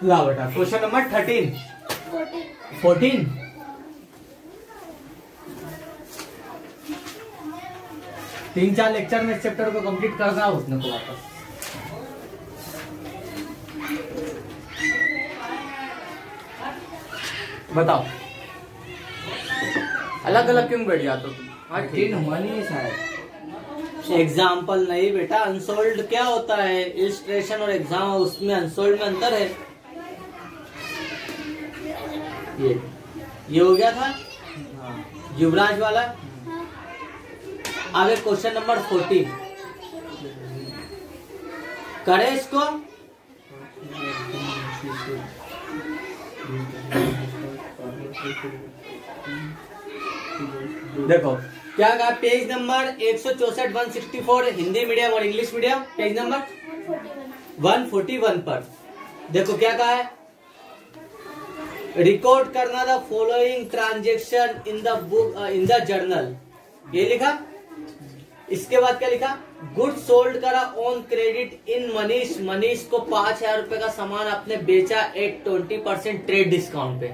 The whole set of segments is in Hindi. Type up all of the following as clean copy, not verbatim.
लाओ बेटा क्वेश्चन नंबर 13 14 3-4 लेक्चर में इस चैप्टर को कंप्लीट करना है उसने को वापस। बताओ अलग अलग क्यों बैठ जाते हो? तीन हुआ नहीं है शायद। एग्जाम्पल नहीं बेटा, अनसोल्ड क्या होता है? इलस्ट्रेशन और एग्जाम, उसमें अनसोल्ड में अंतर है। ये हो गया था युवराज वाला। आगे क्वेश्चन नंबर 14 करे इसको। देखो क्या कहा, पेज नंबर 164 164 हिंदी मीडियम और इंग्लिश मीडियम, पेज नंबर 141 पर देखो क्या कहा है, रिकॉर्ड करना the following transaction in the book in the journal, ये लिखा। इसके बाद क्या लिखा, गुड सोल्ड करा on credit in Manish, Manish को 5,000 रुपए का सामान आपने बेचा एट 20% ट्रेड डिस्काउंट पे।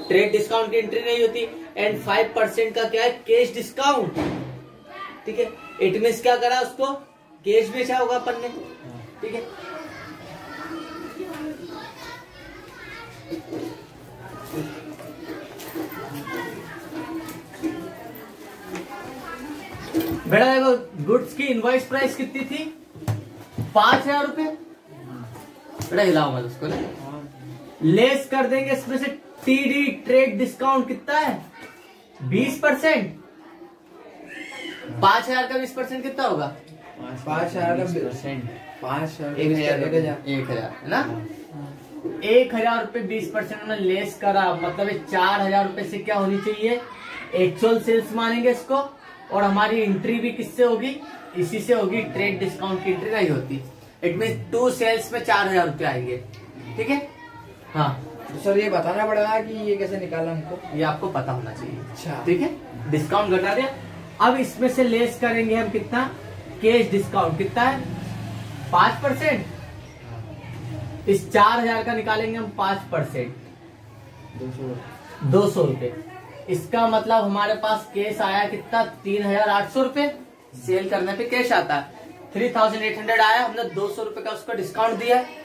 ट्रेड डिस्काउंट की एंट्री नहीं होती। एंड 5% का क्या है, कैश डिस्काउंट। ठीक है, इट मीन्स क्या करा, उसको कैश बेचा होगा अपन ने। ठीक है, बेटा देखो गुड्स की इनवॉइस प्राइस कितनी थी, 5,000 रुपए। बेटा हिलाओ मत उसको, लेस कर देंगे इसमें से टीडी ट्रेड डिस्काउंट कितना है, 20%। 5,000 का 20% कितना होगा, 5,000 का 20%, 5,000 1,000 है ना। 1,000 रुपए 20% में लेस करा, मतलब 4,000 रुपए से क्या होनी चाहिए, एक्चुअल सेल्स मानेंगे इसको। और हमारी एंट्री भी किससे होगी, इसी से होगी, ट्रेड डिस्काउंट की एंट्री नहीं होती। इट मीन 2 सेल्स में 4,000 रुपए आएंगे। ठीक है, हाँ तो सर ये बताना पड़ेगा कि ये कैसे निकाला हमको, ये आपको पता होना चाहिए। अच्छा ठीक है, डिस्काउंट घटा दिया। अब इसमें से लेस करेंगे हम कितना, कैश डिस्काउंट कितना है, 5%। इस 4,000 का निकालेंगे हम 5%, 200 रुपए। इसका मतलब हमारे पास कैश आया कितना, 3,800 रुपए। सेल करने पे कैश आता है 3,800 आया, हमने 200 रुपए का उसको डिस्काउंट दिया है।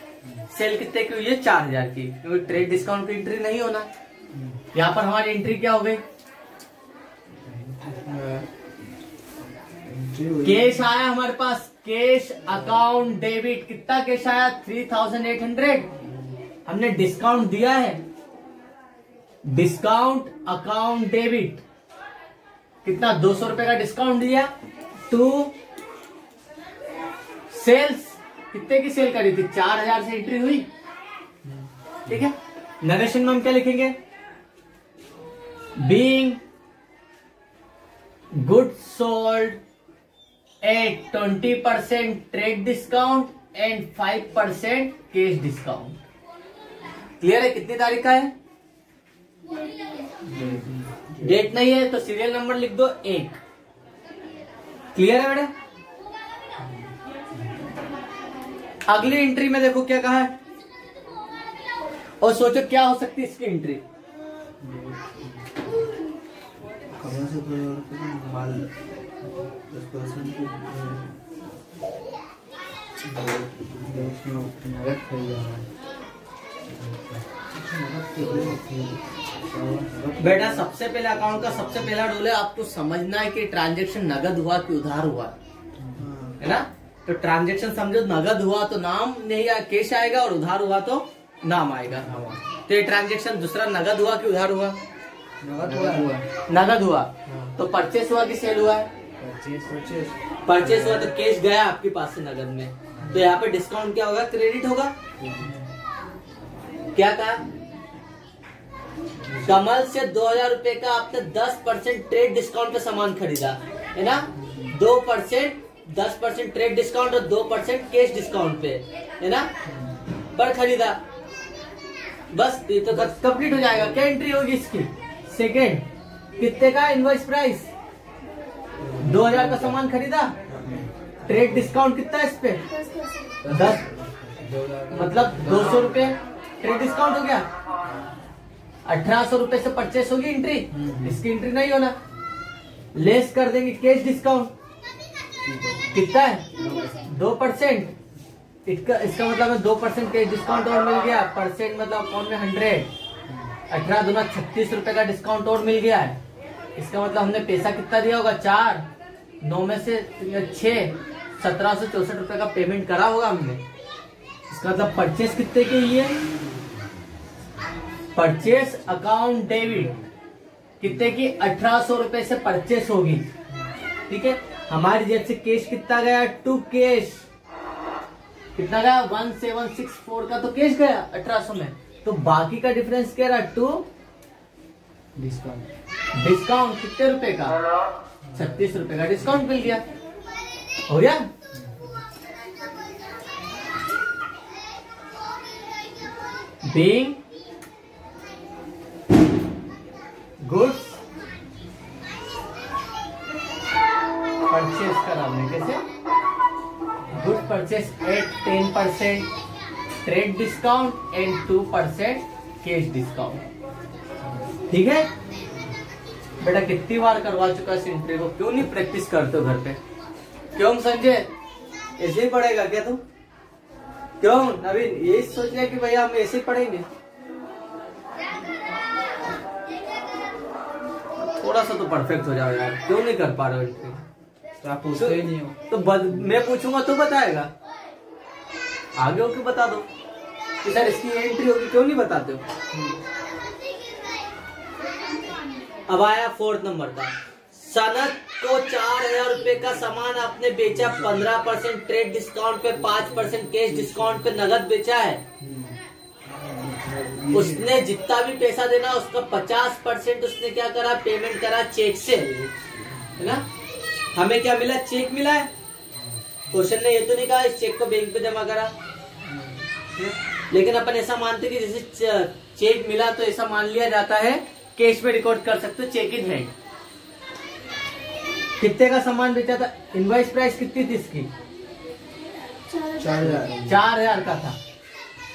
सेल कितने की हुई है, 4,000 की, क्योंकि ट्रेड डिस्काउंट की एंट्री नहीं होना। यहाँ पर हमारी एंट्री क्या हो गई, कैश आया हमारे पास, कैश अकाउंट डेबिट। कितना कैश आया, 3,800। हमने डिस्काउंट दिया है, डिस्काउंट अकाउंट डेबिट कितना, 200 रुपए का डिस्काउंट दिया। टू सेल्स, कितने की सेल करी थी, 4,000 से एंट्री हुई। ठीक है, नरेशन में हम क्या लिखेंगे, being good sold at 20% trade discount and 5% cash discount. Clear है, कितनी तारीख का है, डेट नहीं है तो सीरियल नंबर लिख दो 1। क्लियर है बेटा। अगली एंट्री में देखो क्या कहा है, और सोचो क्या हो सकती है इसकी एंट्री। बेटा सबसे पहले अकाउंट का सबसे पहला रूल है, आपको समझना है कि ट्रांजैक्शन नगद हुआ कि उधार हुआ, है ना। तो ट्रांजैक्शन समझो, नगद हुआ तो नाम नहीं कैश आएगा, और उधार हुआ तो नाम आएगा। तो ये ट्रांजैक्शन दूसरा नगद हुआ कि उधार हुआ, नगद हुआ। तो परचेस हुआ कि सेल हुआ है, परचेस हुआ। तो कैश गया आपके पास से नगद में, तो यहाँ पे डिस्काउंट क्या होगा, क्रेडिट होगा। क्या कहा, कमल से 2,000 रुपए का आपने 10% ट्रेड डिस्काउंट पे सामान खरीदा, है ना। 2% 10% ट्रेड डिस्काउंट और 2% कैश डिस्काउंट पे, है ना, पर खरीदा। बस ये तो कंप्लीट हो जाएगा। क्या एंट्री होगी इसकी, सेकेंड। कितने का इनवॉइस प्राइस, 2,000 का सामान खरीदा, ट्रेड डिस्काउंट कितना है इस पे, 10, मतलब 200 रुपए। ट्रेड डिस्काउंट हो गया। 1800 रुपए से परचेस होगी एंट्री, इसकी एंट्री नहीं होना। लेस कर देंगे कैश डिस्काउंट, कितना है 2%। इसका मतलब है 2% कैश डिस्काउंट और मिल गया। परसेंट मतलब अकाउंट में 100, 18 दूना 36 रुपए का डिस्काउंट और मिल गया है। इसका मतलब हमने पैसा कितना दिया होगा 4, 9 में से 6, 1764 रुपए का पेमेंट करा होगा हमने। इसका मतलब परचेस कितने की है, परचेस अकाउंट डेबिट कितने की 1800 रुपए से परचेस होगी। ठीक है, हमारी जेब से कैश कितना गया, 2 कैश कितना गया 1764 का तो कैश गया 1800 में। तो बाकी का डिफरेंस क्या रहा 2 डिस्काउंट कितने रुपए का 36 रुपए का डिस्काउंट मिल गया। हो गया। बीइंग गुड्स परचेस करा हमने, कैसे goods purchase at 10% trade discount and 2% cash discount. ठीक है बेटा, कितनी बार करवा चुका इस एंट्री को, क्यों नहीं प्रैक्टिस करते हो घर पे? क्यों संजय, ऐसे ही पढ़ेगा क्या तू? क्यों नवीन, यही सोच लिया कि भैया हम ऐसे ही पढ़ेंगे? थोड़ा सा तो परफेक्ट हो जाओ यार, क्यों नहीं कर पा रहे हो एंट्री? तो आप पूछते ही नहीं हो। तो मैं पूछूंगा तो बताएगा, आगे होके बता दो कि सर इसकी एंट्री होगी, क्यों नहीं बताते हो? अब आया 4th नंबर का, सनत को 4000 रुपए का सामान आपने बेचा, 15% ट्रेड डिस्काउंट पे, 5% कैश डिस्काउंट पे नगद बेचा है। उसने जितना भी पैसा देना उसका 50% उसने क्या करा, पेमेंट करा चेक से, है ना। हमें क्या मिला, चेक मिला है। क्वेश्चन ने ये तो नहीं कहा इस चेक को बैंक पे जमा करा, लेकिन अपन ऐसा मानते कि जैसे चेक मिला तो ऐसा मान लिया जाता है, कैश में रिकॉर्ड कर सकते हो चेक इन हैंड। कितने का सामान बेचा था, इनवॉइस प्राइस कितनी थी इसकी 4000 का था।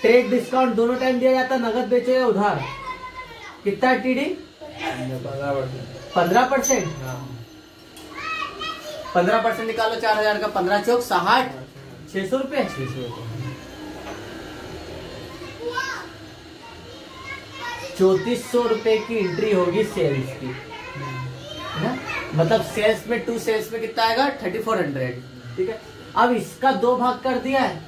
ट्रेड डिस्काउंट दोनों टाइम दिया जाता, नगद बेचे या उधार, कितना टीडी 15%। 15% निकालो 4000 का, 15 चौक 60, 600 रुपए। 3400 रुपए की एंट्री होगी सेल्स की, है ना। मतलब सेल्स में 2 सेल्स में कितना आएगा 3400। ठीक है, अब इसका 2 भाग कर दिया है,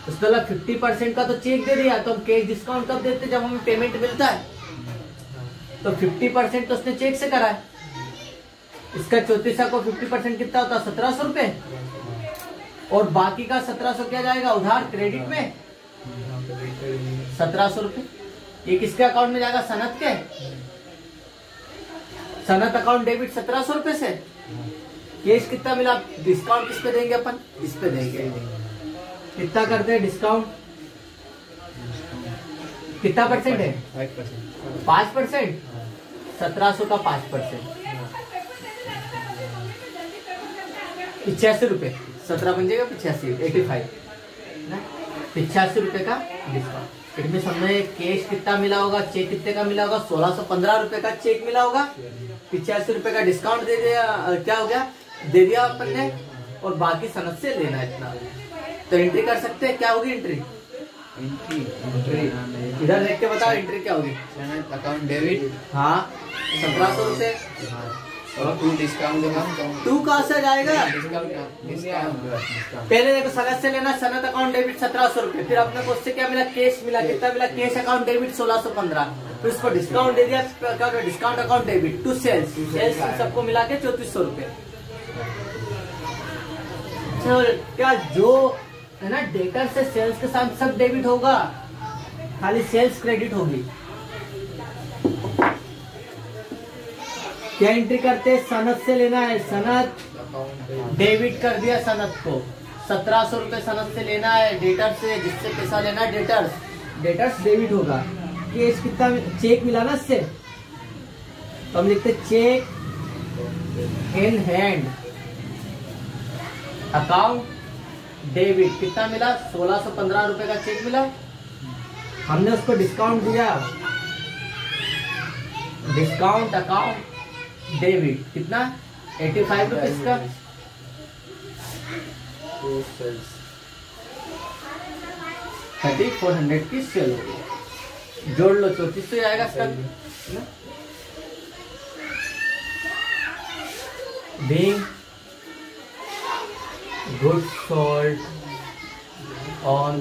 उसका 50% का तो चेक दे दिया, तो हम कैश डिस्काउंट कब देते, जब हमें पेमेंट मिलता है। तो 50% तो उसने चेक से करा है। इसका 3400 को 50% कितना होता है 1700 रुपए, और बाकी का 1700 क्या जाएगा उधार क्रेडिट में 1700 रुपए। ये किसके अकाउंट में जाएगा, सनत के। सनत अकाउंट डेबिट 1700 रुपए से। कैश कितना मिला, डिस्काउंट किस पे देंगे अपन, इस पे देंगे। कितना करते हैं डिस्काउंट, कितना परसेंट है 5%। 1700 का 5% 85 रुपए, 17 बन जाएगा 85, 85 ना, 85 रुपए का डिस्काउंट। इसमें हमने कैश कितना मिला होगा, चेक कितने का मिला होगा, 1615 रुपए का चेक मिला होगा, 85 रुपए का डिस्काउंट दे दिया, क्या हो गया दे दिया अपन ने, और बाकी सनद से लेना इतना। तो एंट्री कर सकते हैं, क्या होगी एंट्री, इधर देख के बताओ एंट्री क्या होगी। अकाउंट डेबिट, हाँ 1700 रुपए, और 2 डिस्काउंट देगा, 2 कहाँ से जाएगा, डिस्काउंट पहले देखो सनद से लेना, सनद अकाउंट डेबिट 1700 रुपए, फिर अपने को उससे क्या मिला, कैश मिला, कितना मिला, कैश अकाउंट डेबिट 1615, फिर उसको डिस्काउंट दे दिया, क्या discount account debit to sales, सबको मिला के 3400 रुपए। क्या जो है ना डेटर से सेल्स के साथ सब डेबिट होगा, खाली सेल्स क्रेडिट होगी। क्या एंट्री करते हैं, सनद से लेना है, सनद डेबिट कर दिया, सनद को 1700 रुपए सनद से लेना है, डेटर से जिससे पैसा लेना है डेटर्स डेबिट होगा। कैश कितना, चेक मिला ना इससे, तो हम लिखते cheque in hand account debit, कितना मिला 1615 रुपए का चेक मिला, हमने उसको डिस्काउंट दिया, डिस्काउंट अकाउंट डेबिट कितना 85 रुपीज का, 3400 की सेल हो गई। जोड़ लो 3400 आएगा इसका ना। Being good sold on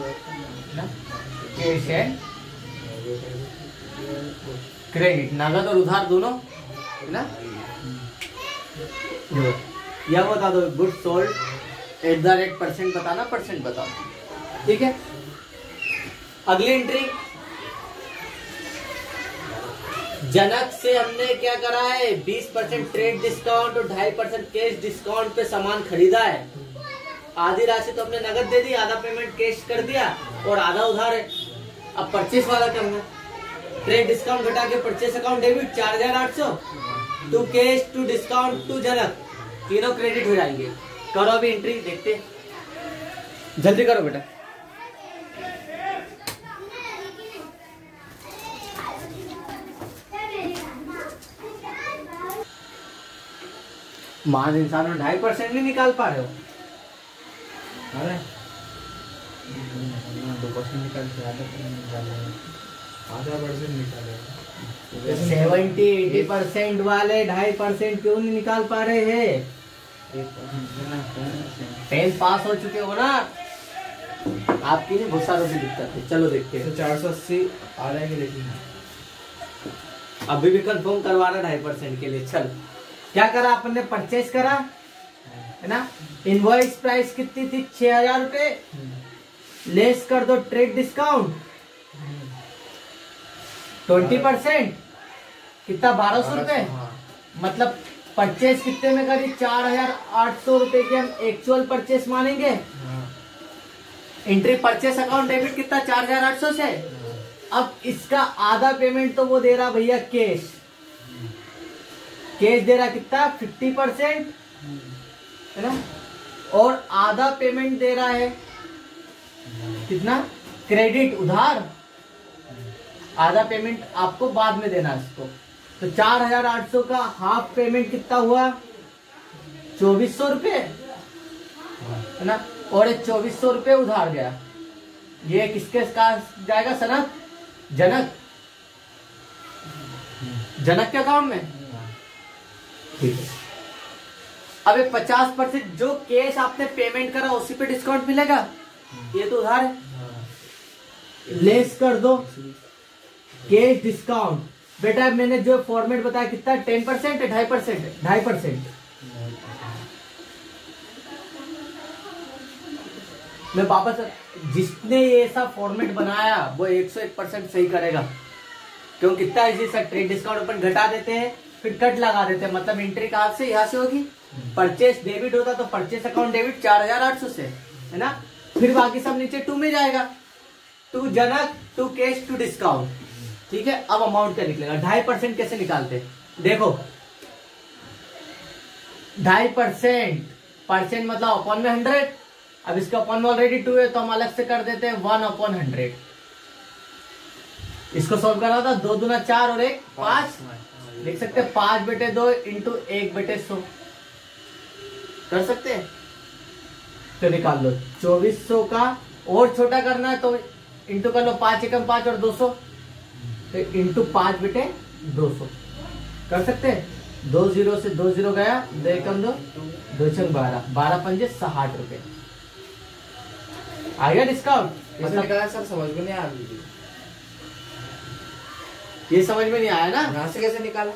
cash and credit, नगद और उधार दोनों है ना। यह बता दो गुड सोल्ड @ बताना, परसेंट बताओ, ठीक है। अगली एंट्री, जनक से हमने क्या करा है 20% ट्रेड डिस्काउंट और 2.5% कैश डिस्काउंट पे सामान खरीदा है। आधी राशि तो हमने नगद दे दी, आधा पेमेंट कैश कर दिया और आधा उधार है। अब परचेस वाला करना, ट्रेड डिस्काउंट घटा के purchase account debit 4800, to cash to discount to Janak, तीनों क्रेडिट हो जाएंगे। करो अभी एंट्री, देखते जल्दी करो बेटा। मान इंसान में 2.5% नहीं निकाल पा रहे हो। अरे 2% निकाल के आधा परसेंट निकाले। 70-80% वाले 2.5% क्यों नहीं निकाल पा रहे हैं? 10 पास हो चुके हो ना, आपकी नहीं बहुत सारों की दिक्कत है। चलो देखते हैं। 480 आ रहा है कि लेकिन अभी भी कंफर्म करवा रहा 2.5% के लिए। चल क्या करा अपन ने, परचेज करा है ना। इनवॉइस प्राइस कितनी थी 6000 रुपए, लेस कर दो ट्रेड डिस्काउंट 20%, कितना 1200 रुपए। मतलब परचेज कितने में करी 4800 रुपए की हम एक्चुअल परचेज मानेंगे। एंट्री परचेस अकाउंट डेबिट कितना 4800 से। अब इसका आधा पेमेंट तो वो दे रहा भैया कैश, कैश दे रहा कितना 50% है ना, और आधा पेमेंट दे रहा है कितना क्रेडिट उधार, आधा पेमेंट आपको बाद में देना इसको। तो 4800 का हाफ पेमेंट कितना हुआ 2400 रुपये है ना, और 2400 रुपये उधार गया। ये किसके पास जाएगा, सनक जनक, जनक के अकाउंट में, ठीक है। अब 50% जो कैश आपने पेमेंट करा उसी पे डिस्काउंट मिलेगा, ये तो उधार है। लेस कर दो कैश डिस्काउंट। बेटा मैंने जो फॉर्मेट बताया कितना 10% है 2.5% 2.5%। मैं वापस, जिसने ये ऐसा फॉर्मेट बनाया वो 101% सही करेगा, क्योंकि कितना इजी सा ट्रेड डिस्काउंट अपन घटा देते हैं फिर कट लगा देते हैं। मतलब एंट्री कहां से, यहाँ से होगी। परचेस डेबिट होता तो परचेस अकाउंट डेबिट 4800 से है ना, फिर बाकी सब नीचे टू में जाएगा, to Janak to cash to discount, ठीक है। अब अमाउंट क्या निकलेगा, 2.5% कैसे निकालते देखो। 2.5% मतलब अपॉन में 100। अब इसका अपॉन में ऑलरेडी 2 है तो हम अलग से कर देते हैं 1/100। इसको सॉल्व करना था 2 दूना 4 और 1 5, लिख सकते हैं 5/2 इंटू 1/100 कर सकते हैं। तो निकाल लो 2400 का, और छोटा करना है तो इंटू कर लो 5 एकम 5 और 200, तो इंटू 5/200 कर सकते हैं। 2 0 से 2 0 गया, 2 एकम 2, 2 छंग 12, 12 पंजे 60 रुपए आ गया डिस्काउंट। मतलब सर समझ में नहीं आ रही, ये समझ में नहीं आया ना, यहाँ से कैसे निकाला।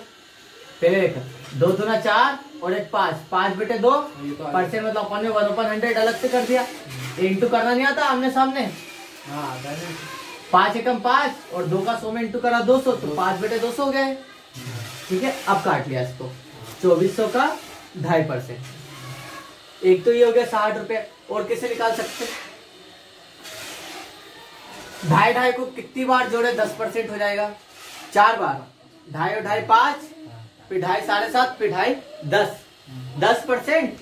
पहले देखा 2 दूना 4 और 1 5, 5/2 परसेंट मतलब अपन ने 1/100 अलग से कर दिया। इंटू करना नहीं आता आमने सामने, 5 एकम 5 और 2 का 100 में इंटू करा 200, तो 5/200 हो गए, ठीक है। अब काट लिया इसको 2400 का 2.5%, एक तो ये हो गया 60 रुपए। और कैसे निकाल सकते, 2.5 को कितनी बार जोड़े 10% हो जाएगा, 4 बार, 2.5 और 2.5 5, फिर 2.5 7.5, फिर 2.5 10%।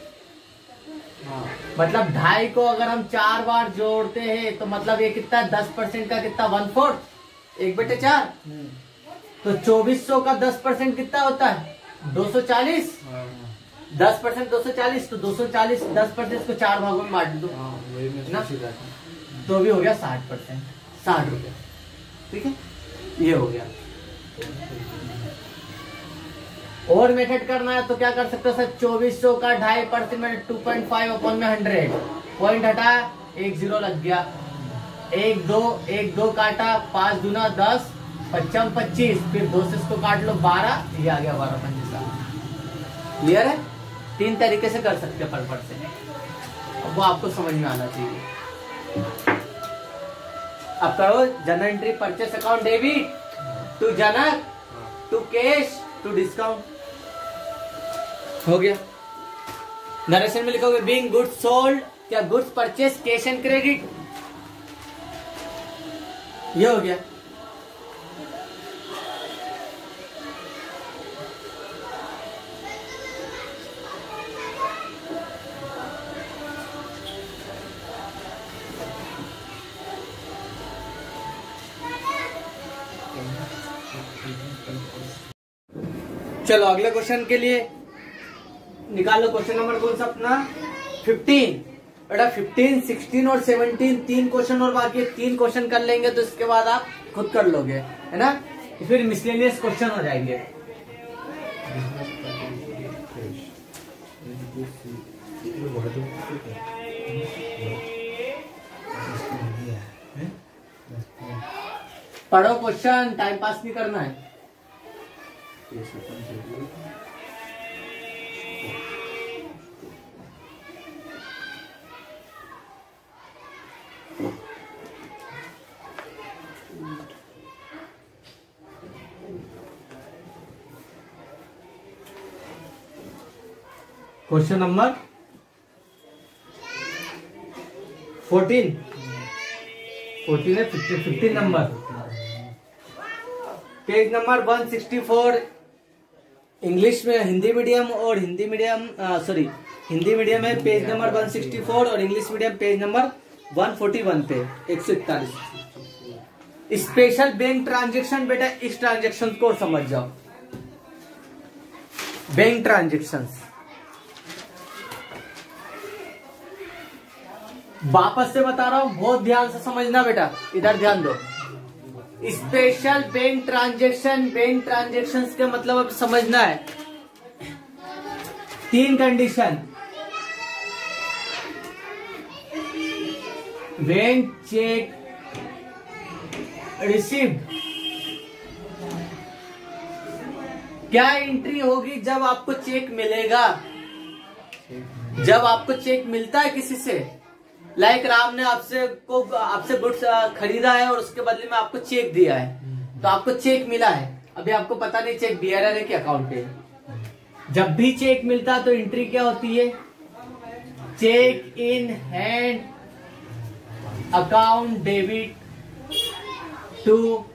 मतलब 2.5 को अगर हम 4 बार जोड़ते हैं तो मतलब ये कितना 10% का कितना 1/4 1/4। तो 2400 का 10% कितना होता है? 240। 10% 240, तो 240 10% को 4 भागों में बांट दो ना, तो भी हो गया 60%, 60 रुपए। ठीक है, ये हो गया। और मेथड करना है तो क्या कर सकते हो सर? 2400 का 2.5% में 2.5 अपॉन में 100, पॉइंट हटाया, 1 0 लग गया। 1 2 काटा, 5 दूना 10, 55 25, फिर 2 से इसको काट लो 12, ये आ गया 12 25। क्लियर है? 3 तरीके से कर सकते हैं पर से। अब वो आपको समझ में आना चाहिए। अब करो general entry, purchase account debit to Janak, to cash, to discount. हो गया। नरेशन में लिखोगे बीइंग गुड्स सोल्ड, क्या goods purchase, cash and credit, ये हो गया। चलो अगले क्वेश्चन के लिए निकाल लो। क्वेश्चन नंबर कौन सा अपना? 15। बेटा 15, 16 और 17 3 क्वेश्चन और बाकी है। 3 क्वेश्चन कर लेंगे तो इसके बाद आप खुद कर लोगे, है ना? फिर मिसलेनियस क्वेश्चन हो जाएंगे। पढ़ो क्वेश्चन, टाइम पास नहीं करना है। क्वेश्चन नंबर 14 है, 15 नंबर, पेज नंबर 164। इंग्लिश में हिंदी मीडियम और हिंदी मीडियम हिंदी मीडियम है पेज नंबर 164 और इंग्लिश मीडियम पेज नंबर 141 पे 141। स्पेशल बैंक ट्रांजैक्शन, बेटा इस ट्रांजैक्शन को समझ जाओ। बैंक ट्रांजैक्शंस वापस से बता रहा हूं, बहुत ध्यान से समझना बेटा, इधर ध्यान दो। Special bank transaction, bank transactions के मतलब अब समझना है। 3 कंडीशन, व्हेन चेक रिसीव्ड, क्या एंट्री होगी जब आपको चेक मिलेगा? जब आपको चेक मिलता है किसी से, लाइक राम ने आपसे गुड्स खरीदा है और उसके बदले में आपको चेक दिया है, तो आपको चेक मिला है, अभी आपको पता नहीं चेक बीआरआर है कि अकाउंट पे। जब भी चेक मिलता है तो एंट्री क्या होती है? Cheque in hand, account debit to,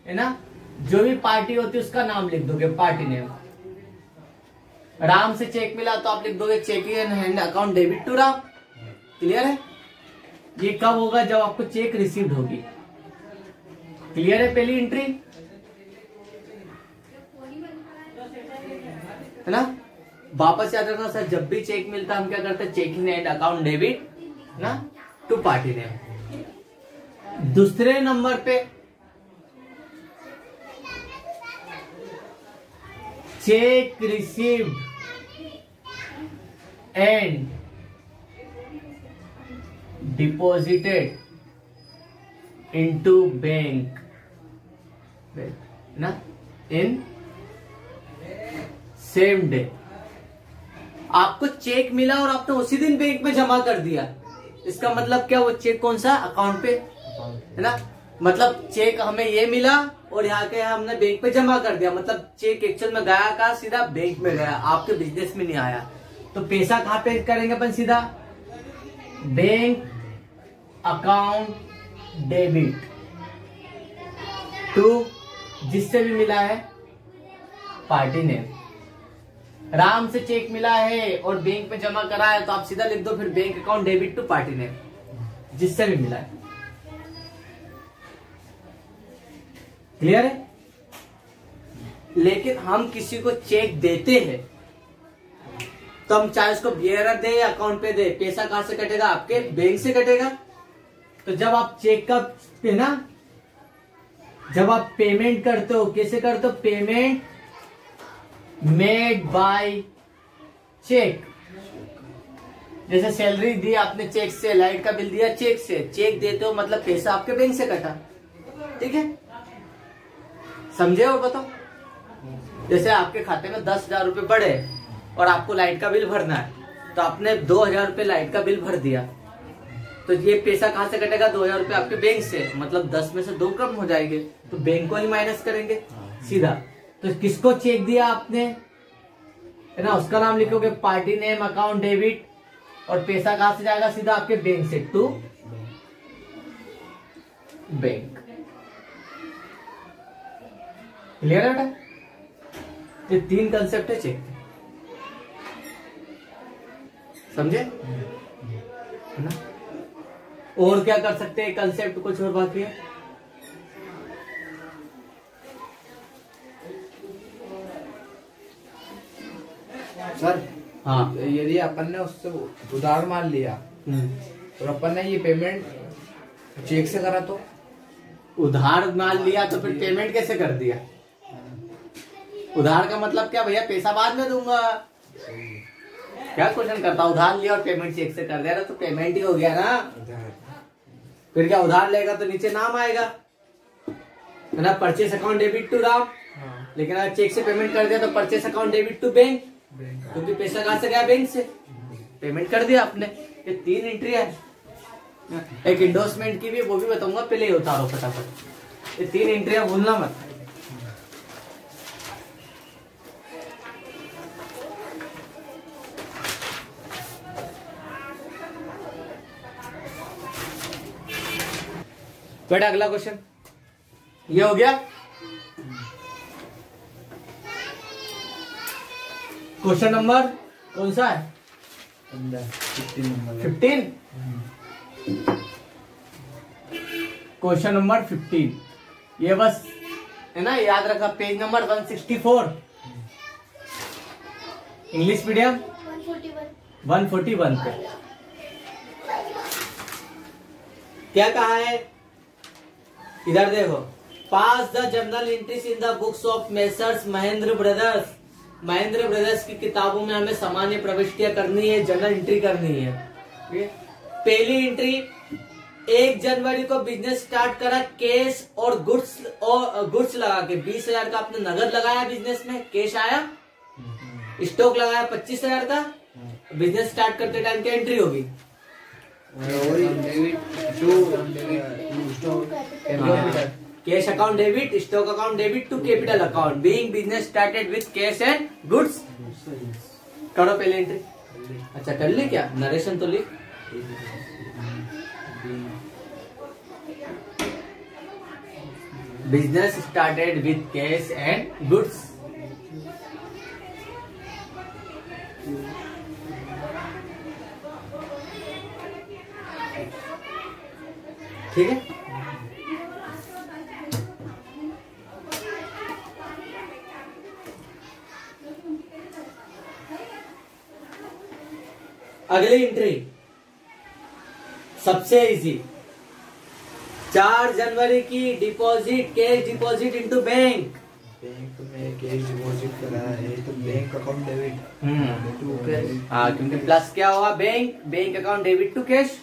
है ना? जो भी पार्टी होती है उसका नाम लिख दोगे, पार्टी नेम। राम से चेक मिला तो आप लिख दोगे cheque in hand, account debit to Ram. Clear है? ये कब होगा? जब आपको चेक रिसीव्ड होगी। क्लियर है पहली एंट्री, है ना? वापस याद रखना सर, जब भी चेक मिलता है हम क्या करते हैं? Cheque in and account debit ना टू पार्टी नेम। दूसरे नंबर पे cheque received and deposited into bank, ना, इन सेम डे। आपको चेक मिला और आपने उसी दिन बैंक में जमा कर दिया, इसका मतलब क्या? वो चेक कौन सा? अकाउंट पे, है ना? मतलब चेक हमें ये मिला और यहाँ के हमने बैंक पे जमा कर दिया, मतलब चेक एक्चुअल में गया कहाँ? सीधा बैंक में गया, आपके बिजनेस में नहीं आया। तो पैसा कहाँ पे करेंगे अपन? सीधा बैंक अकाउंट डेबिट टू जिससे भी मिला है पार्टी नेम। राम से चेक मिला है और बैंक में जमा करा है तो आप सीधा लिख दो फिर bank account debit to party name, जिससे भी मिला है। क्लियर है? लेकिन हम किसी को चेक देते हैं तो हम चाहे उसको बियरर दे या अकाउंट पे दे, पैसा कहां से कटेगा? आपके बैंक से कटेगा। तो जब आप चेक का पे ना, जब आप पेमेंट करते हो, कैसे करते हो? Payment made by cheque. जैसे सैलरी दी आपने चेक से, लाइट का बिल दिया चेक से, चेक देते हो मतलब पैसा आपके बैंक से कटा। ठीक है, समझे? और बताओ, जैसे आपके खाते में 10,000 रुपए पड़े और आपको लाइट का बिल भरना है, तो आपने 2,000 रुपए लाइट का बिल भर दिया, तो ये पैसा कहां से कटेगा? 2,000 रुपए आपके बैंक से, मतलब 10 में से 2 कम हो जाएंगे, तो बैंक को ही माइनस करेंगे सीधा। तो किसको चेक दिया आपने, है ना, उसका नाम लिखोगे, पार्टी नेम, अकाउंट डेबिट, और पैसा कहां से जाएगा? सीधा आपके बैंक से टू बैंक। क्लियर है बेटा? ये 3 कंसेप्ट है चेक, समझे? है ना? और क्या कर सकते हैं कंसेप्ट, कुछ और बाकी है? सर हाँ, यदि अपन ने उससे उधार मान लिया और अपन ने ये पेमेंट चेक से करा तो? उधार मान लिया तो फिर पेमेंट कैसे कर दिया? उधार का मतलब क्या भैया? पैसा बाद में दूंगा। क्या क्वेश्चन करता? उधार लिया और पेमेंट चेक से कर दिया ना, तो पेमेंट ही हो गया ना। फिर क्या उधार लेगा तो नीचे नाम आएगा, है ना, purchase account debit to Ram. लेकिन अगर चेक से पेमेंट कर दिया तो purchase account debit to bank, क्योंकि पैसा कहां से गया? बैंक से, पेमेंट कर दिया आपने। ये 3 एंट्री है। एक इंडोर्समेंट की भी, वो भी बताऊंगा, पहले ही उतारो फटाफट। ये 3 एंट्रियां भूलना मत। बेटा अगला क्वेश्चन ये हो गया। क्वेश्चन नंबर कौन सा है? 15। क्वेश्चन नंबर 15 ये बस है ना, याद रखा, पेज नंबर 164, इंग्लिश मीडियम 141 पे। क्या कहा है? इधर देखो, pass the journal entries in the books of Messrs Mahendra brothers. Mahendra brothers की किताबों में हमें सामान्य प्रविष्टियां करनी है, जर्नल एंट्री करनी है। पहली एंट्री, 1 जनवरी को बिजनेस स्टार्ट करा, कैश और गुड्स लगा के 20,000 का आपने नगद लगाया बिजनेस में, कैश आया, स्टॉक लगाया 25,000 का, बिजनेस स्टार्ट करते टाइम की एंट्री होगी। Cash account debit, stock account debit to capital account, being business started with cash and goods. करो पहले एंट्री। अच्छा कर ली क्या? नरेशन तो लिख। Business started with cash and goods. ठीक है, अगली एंट्री सबसे इजी, 4 जनवरी की deposit, cash deposit into bank. Bank में कैश डिपॉजिट करा है तो बैंक अकाउंट डेबिट। हाँ, क्योंकि प्लस क्या हुआ? Bank account debit to cash.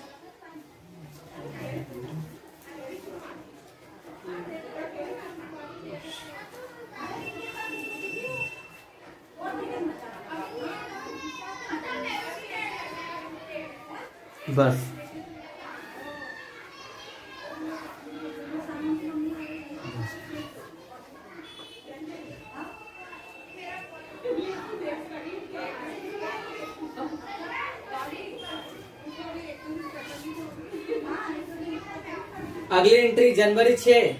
बस अगली एंट्री जनवरी 6।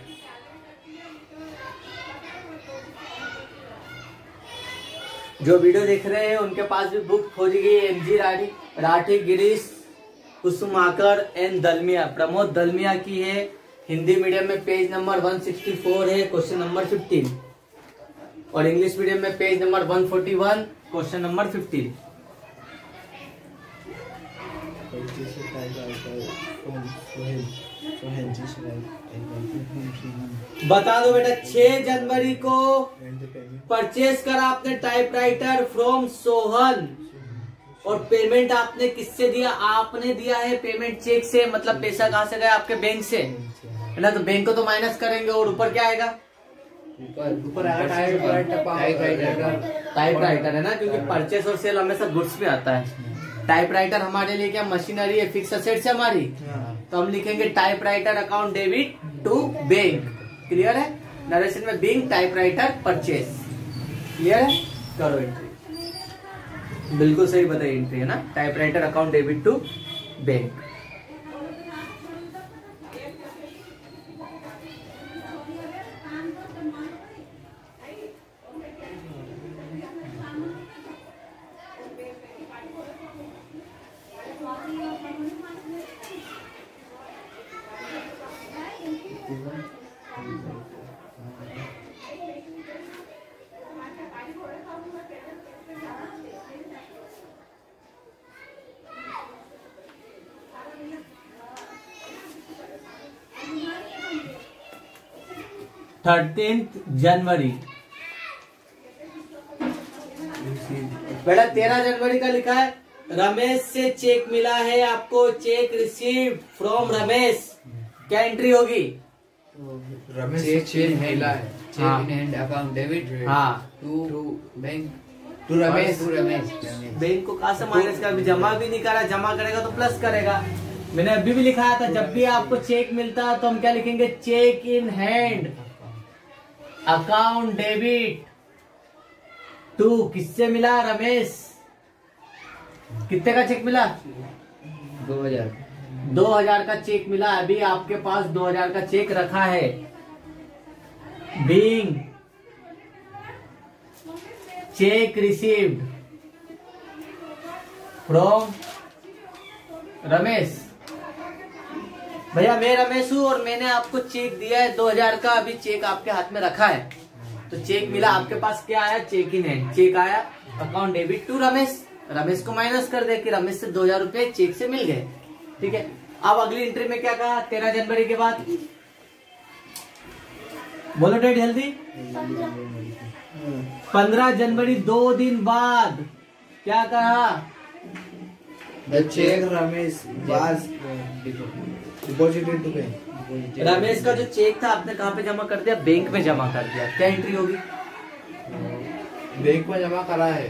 जो वीडियो देख रहे हैं उनके पास भी बुक खोजी गई, MG राठी, गिरीश कुसुमाकर एंड दलमिया, प्रमोद दलमिया की है, हिंदी मीडियम में पेज नंबर 164 है, क्वेश्चन नंबर 15, और इंग्लिश मीडियम में पेज नंबर 141, क्वेश्चन नंबर 15। बता दो बेटा, 6 जनवरी को परचेज करा आपने टाइपराइटर फ्रॉम सोहन, और पेमेंट आपने किससे दिया? आपने दिया है पेमेंट चेक से, मतलब पैसा कहाँ से गया? आपके बैंक से, है ना। तो बैंक को तो माइनस करेंगे, और ऊपर क्या आएगा? ऊपर टाइपराइटर है ना, क्योंकि परचेस और सेल हमेशा गुड्स में आता है। टाइपराइटर हमारे लिए क्या मशीनरी है, फिक्स असेट्स है हमारी, तो हम लिखेंगे typewriter account debit to bank. Clear है? नरेशन में बिंग टाइपराइटर परचेस। क्लियर है? करो एंट्री, बिल्कुल सही बताइए एंट्री, है ना। Typewriter account debit to bank. जनवरी बेटा 13 जनवरी का लिखा है, रमेश से चेक मिला है आपको, चेक रिसीव्ड फ्रॉम रमेश। क्या एंट्री होगी? रमेश चेक मिला है, हाँ। Cheque in hand account debit हाँ, to bank, to Ramesh, bank को कहा से माइनस का, जमा भी नहीं करा, जमा करेगा तो प्लस करेगा। मैंने अभी भी लिखाया था, जब भी आपको चेक मिलता है तो हम क्या लिखेंगे? Cheque in hand account debit to, किससे मिला? रमेश। कितने का चेक मिला? 2000 का चेक मिला। अभी आपके पास 2000 का चेक रखा है। Being check received from Ramesh. भैया मैं रमेश हूँ और मैंने आपको चेक दिया है 2000 का, अभी चेक आपके हाथ में रखा है, तो चेक मिला आपके पास। क्या आया? चेक इन हैंड, चेक आया account debit to Ramesh. Ramesh को माइनस कर दे कि रमेश से 2000 रुपए चेक से मिल गए। ठीक है, अब अगली एंट्री में क्या कहा? 13 जनवरी के बाद बोलो डेट जल्दी। 15 जनवरी 2 दिन बाद क्या कहा? The cheque Ramesh was deposited to bank. Ramesh का जो चेक था आपने कहाँ पे जमा कर दिया? बैंक में जमा कर दिया। क्या एंट्री होगी? बैंक में जमा करा है,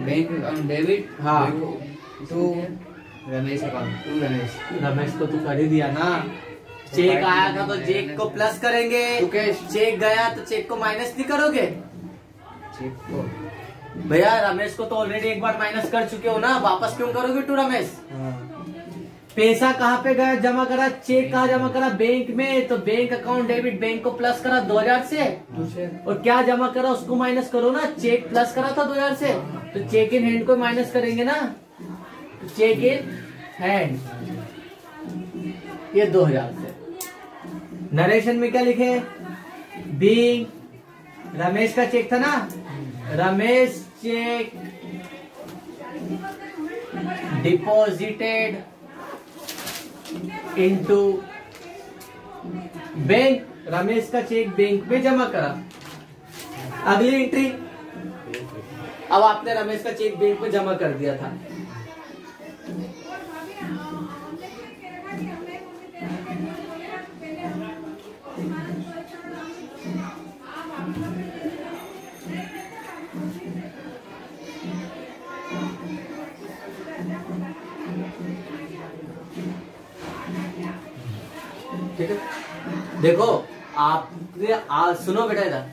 बैंक अकाउंट डेबिट, हाँ, to Ramesh account, to Ramesh. Ramesh को तू कर ही दिया ना। चेक आया था तो चेक को प्लस करेंगे, चेक गया तो चेक को माइनस नहीं करोगे? चेक को भैया रमेश को तो ऑलरेडी एक बार माइनस कर चुके हो ना, वापस क्यों करोगे टू रमेश? पैसा कहाँ पे गया? जमा करा। चेक कहाँ जमा करा? बैंक में। तो बैंक अकाउंट डेबिट, बैंक को प्लस करा 2000 से, और क्या जमा करा उसको माइनस करो ना। चेक प्लस करा था 2000 से, तो चेक इन हैंड को माइनस करेंगे ना। तो चेक इन हैंड ये 2000 से। नरेशन में क्या लिखे? बीइंग, रमेश का चेक था ना, Ramesh check deposited into bank. Ramesh का चेक बैंक में जमा करा। अगली एंट्री, अब आपने रमेश का चेक बैंक में जमा कर दिया था। ठीक है, देखो आपने सुनो बेटा इधर,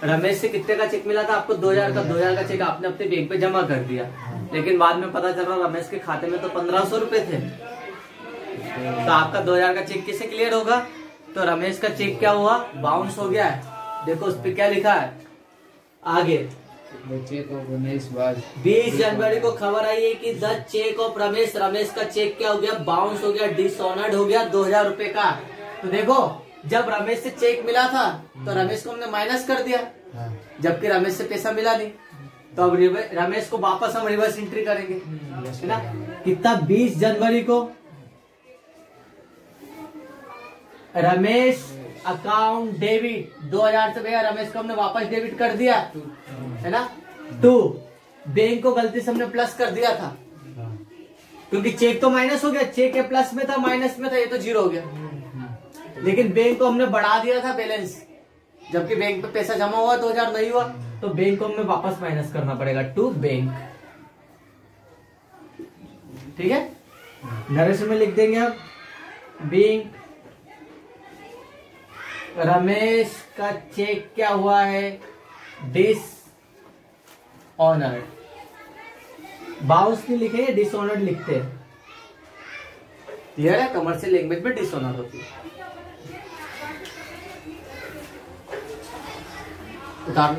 रमेश से कितने का चेक मिला था आपको? 2000 का। 2000 का चेक आपने अपने बैंक पे जमा कर दिया, लेकिन बाद में पता चल रहा रमेश के खाते में तो 1500 रुपए थे। तो आपका 2000 का चेक कैसे क्लियर होगा? तो रमेश का चेक क्या हुआ? बाउंस हो गया है। देखो उस पर क्या लिखा है आगे, चेक ऑफ रमेश वाज 20 जनवरी को खबर आई है कि the cheque of Ramesh, Ramesh का चेक क्या हो गया? बाउंस हो गया, डिसऑनर्ड हो गया 2000 रुपए का। तो देखो जब रमेश से चेक मिला था तो रमेश को हमने माइनस कर दिया, जबकि रमेश से पैसा मिला नहीं, तो अब रमेश को वापस हम रिवर्स एंट्री करेंगे, है ना। कितना 20 जनवरी को रमेश अकाउंट डेबिट 2000 से भैया रमेश को हमने वापस डेबिट कर दिया, है ना। 2 बैंक को गलती से हमने प्लस कर दिया था, क्योंकि चेक तो माइनस हो गया, चेक है प्लस में था माइनस में था, ये तो 0 हो गया। लेकिन बैंक को हमने बढ़ा दिया था बैलेंस, जबकि बैंक पे पैसा जमा हुआ 2000 नहीं हुआ, तो बैंक को हमें वापस माइनस करना पड़ेगा टू बैंक। ठीक है, नरेशन में लिख देंगे हम बैंक रमेश का चेक क्या हुआ है डिसऑनर्ड। बाउंस नहीं लिखेंगे, डिसऑनर्ड लिखते हैं। क्लियर है, कमर्शियल लैंग्वेज में डिसऑनर होती है। उतार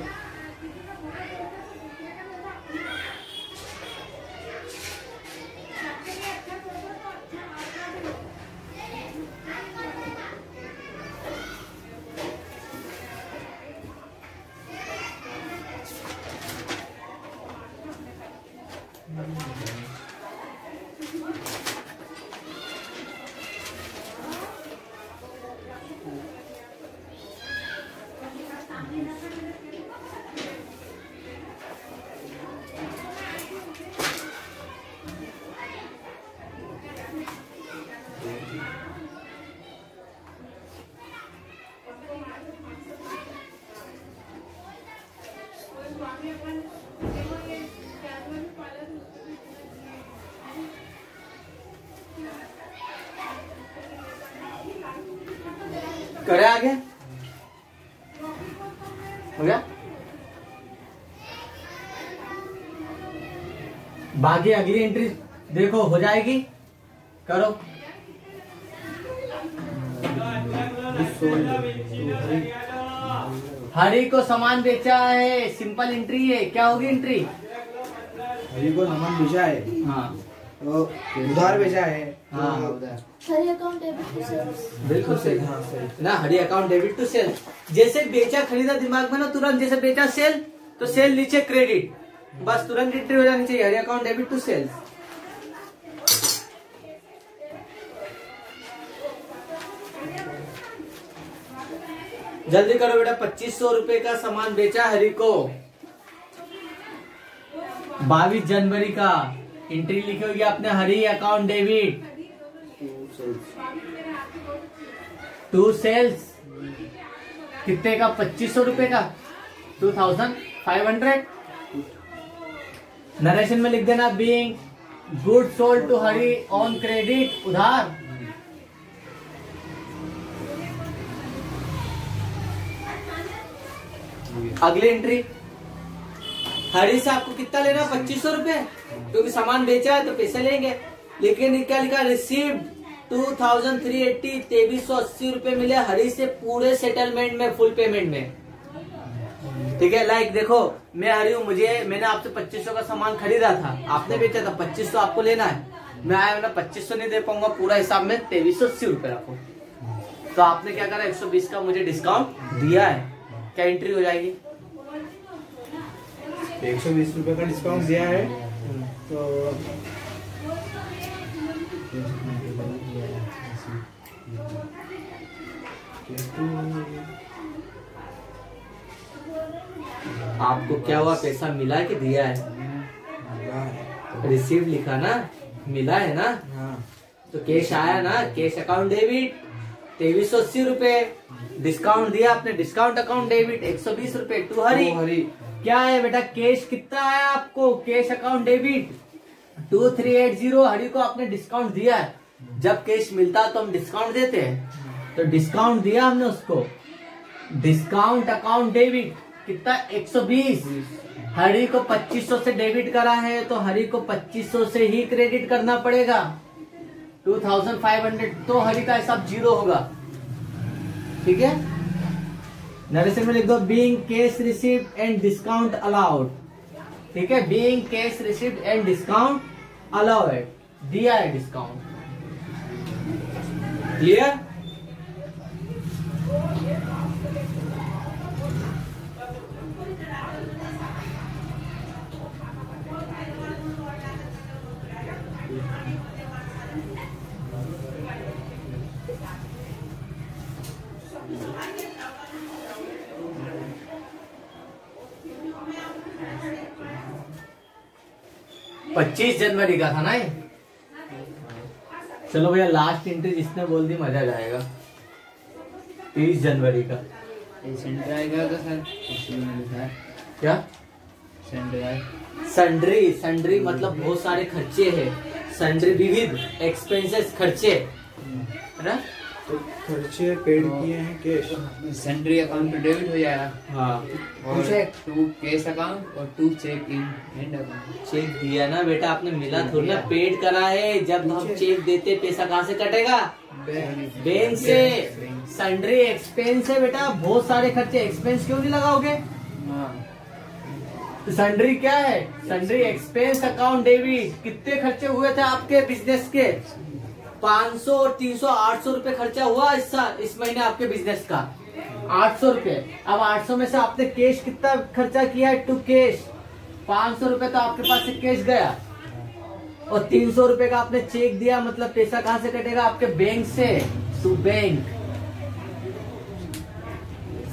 करे आगे हो गया। बाकी अगली एंट्री देखो हो जाएगी, करो। हरी को सामान बेचा है, सिंपल एंट्री है, क्या होगी एंट्री? हरी को सामान बेचा है, हाँ तो उधार बेचा है, हाँ हरी अकाउंट डेबिट टू सेल्स। बिल्कुल सही, हाँ सही ना। हरी अकाउंट डेबिट टू सेल, जैसे बेचा खरीदा दिमाग में ना तुरंत, जैसे बेचा सेल तो सेल नीचे क्रेडिट, बस तुरंत एंट्री हो जानी चाहिए, हरी अकाउंट डेबिट टू सेल। जल्दी करो बेटा, 2500 रुपए का सामान बेचा हरी को 22 जनवरी का। एंट्री लिखी होगी आपने हरी अकाउंट डेबिट टू सेल्स, कितने का? 2500 रुपए का, 2500। नरेशन में लिख देना being good sold to Hari on credit, उधार। अगली एंट्री, हरी से आपको कितना लेना? 2500 रुपए, क्योंकि सामान बेचा है तो पैसे लेंगे। लेकिन क्या लिखा? रिसीव्ड 2380, 2380 रुपए मिले हरी से पूरे सेटलमेंट में, फुल पेमेंट में। ठीक है, लाइक देखो मैं हरी हूँ, मैंने आपसे 2500 का सामान खरीदा था, आपने बेचा था, 2500 आपको लेना है। मैं आया, मैंने 2500 नहीं दे पाऊंगा, पूरा हिसाब में 2380 रुपए रखो। तो आपने क्या करा? 120 का मुझे डिस्काउंट दिया है, क्या एंट्री हो जाएगी? 120 रुपए का डिस्काउंट दिया है, तो आपको क्या हुआ? पैसा मिला कि दिया है? रिसीव लिखा ना, मिला है ना, तो कैश आया ना, कैश अकाउंट डेबिट 2380 रुपए, डिस्काउंट दिया आपने, डिस्काउंट अकाउंट डेबिट 120 रुपए टू हरी। क्या है बेटा? कैश कितना आया आपको? कैश अकाउंट डेबिट 2380, हरी को आपने डिस्काउंट दिया है। जब कैश मिलता है तो हम डिस्काउंट देते हैं, तो डिस्काउंट दिया हमने उसको, डिस्काउंट अकाउंट डेबिट कितना? 120। हरी को 2500 से डेबिट करा है, तो हरी को 2500 से ही क्रेडिट करना पड़ेगा, 2500, तो हरी का हिसाब 0 होगा। ठीक है, नरेशन में लिख दो being cash received and discount allowed. ठीक है, being cash received and discount allowed, दिया है डिस्काउंट। क्लियर? पच्चीस जनवरी का था ना ये। चलो भैया लास्ट एंट्री जिसने बोल दी मजा जाएगा। 30 जनवरी का सेंटर आएगा तो सर इसमें लिखा है क्या? सेंटर आए सन्ड्री, सन्ड्री मतलब बहुत सारे खर्चे हैं। सन्ड्री विविध एक्सपेंसेस, खर्चे है ना। तो खर्चे पेड किए हैं कैश। सेंट्री अकाउंट पे डेबिट हो जाएगा। हाँ और 2 कैश अकाउंट और 2 cheque in hand account. Cheque दिया ना बेटा आपने, मिला थोड़ी ना, पेड करा है। जब हम चेक देते पैसा कहाँ से कटेगा? बैंक से। सन्ड्री एक्सपेंस है बेटा, बहुत सारे खर्चे। एक्सपेंस क्यों नहीं लगाओगे? सन्ड्री क्या है? Sundry expense account debit. कितने खर्चे हुए थे आपके बिजनेस के? 500 और 300 800 रुपए खर्चा हुआ इस महीने आपके बिजनेस का। 800 रुपए। अब 800 में से आपने कैश कितना खर्चा किया है? टू कैश 500 रुपए तो आपके पास से कैश गया, और 300 रुपए का आपने चेक दिया, मतलब पैसा कहाँ से कटेगा? आपके बैंक से, टू बैंक।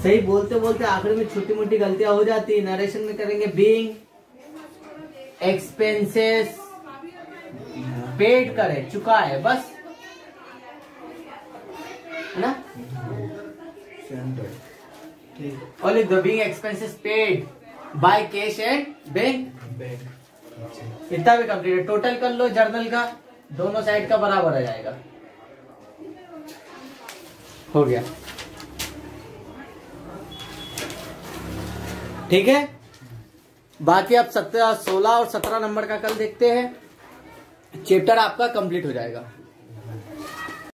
सही बोलते बोलते आखिर में छोटी मोटी गलतियां हो जाती है। नरेशन में करेंगे बीइंग एक्सपेंसेस पेड करे, चुका है, बस है ना। और लिख दो being expenses paid by cash and bank. इतना भी कंप्लीट है। टोटल कर लो जर्नल का, दोनों साइड का बराबर आ जाएगा। हो गया, ठीक है। बाकी आप 16 और 17 नंबर का कल देखते हैं। चैप्टर आपका कंप्लीट हो जाएगा।